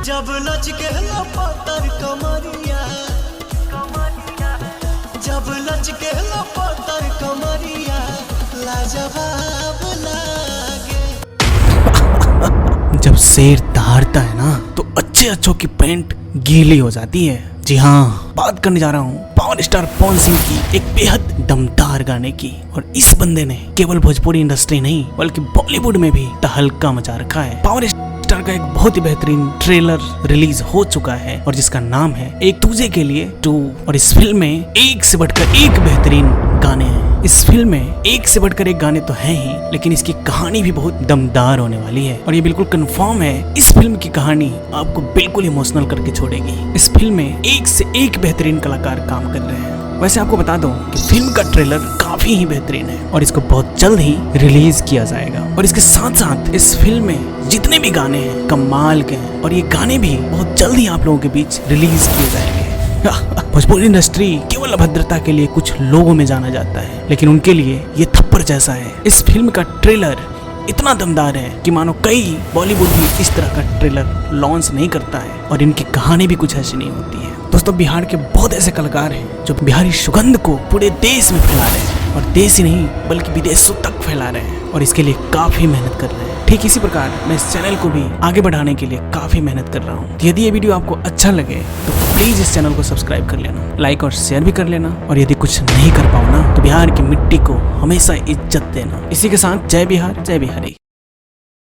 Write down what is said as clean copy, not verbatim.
जब लच के लपतर कमरिया, जब लच के लपतर कमरिया, लाजवाब लागे। जब शेर दहाड़ता है ना तो अच्छे अच्छों की पैंट गीली हो जाती है। जी हाँ, बात करने जा रहा हूँ पावर स्टार पवन सिंह की एक बेहद दमदार गाने की। और इस बंदे ने केवल भोजपुरी इंडस्ट्री नहीं बल्कि बॉलीवुड में भी तहलका मचा रखा है। पावर स्टार का एक बहुत ही बेहतरीन ट्रेलर रिलीज हो चुका है और जिसका नाम है एक तुझे के लिए 2। और इस फिल्म में एक से बढ़कर एक बेहतरीन गाने हैं। इस फिल्म में एक से बढ़कर एक गाने तो हैं ही, लेकिन इसकी कहानी भी बहुत दमदार होने वाली है। और ये बिल्कुल कंफर्म है, इस फिल्म की कहानी आपको बिल्कुल इमोशनल करके छोड़ेगी। इस फिल्म में एक से एक बेहतरीन कलाकार काम कर रहे हैं। वैसे आपको बता दूं कि फिल्म का ट्रेलर काफी ही बेहतरीन है और इसको बहुत जल्द ही रिलीज किया जाएगा। और इसके साथ साथ इस फिल्म में जितने भी गाने हैं कमाल के हैं और ये गाने भी बहुत जल्द ही आप लोगों के बीच रिलीज किए जाएंगे। भोजपुरी इंडस्ट्री केवल अभद्रता के लिए कुछ लोगों में जाना जाता है, लेकिन उनके लिए ये थप्पड़ जैसा है। इस फिल्म का ट्रेलर इतना दमदार है कि मानो कई बॉलीवुड भी इस तरह का ट्रेलर लॉन्च नहीं करता है और इनकी कहानी भी कुछ ऐसी नहीं होती है। दोस्तों, बिहार के बहुत ऐसे कलाकार हैं जो बिहारी सुगंध को पूरे देश में फैला रहे हैं और देश ही नहीं बल्कि विदेशों तक फैला रहे हैं और इसके लिए काफी मेहनत कर रहे हैं। ठीक इसी प्रकार मैं इस चैनल को भी आगे बढ़ाने के लिए काफी मेहनत कर रहा हूँ। यदि ये वीडियो आपको अच्छा लगे तो प्लीज इस चैनल को सब्सक्राइब कर लेना, लाइक और शेयर भी कर लेना। और यदि कुछ नहीं कर पाओ ना तो बिहार की मिट्टी को हमेशा इज्जत देना। इसी के साथ जय बिहार, जय बिहारी।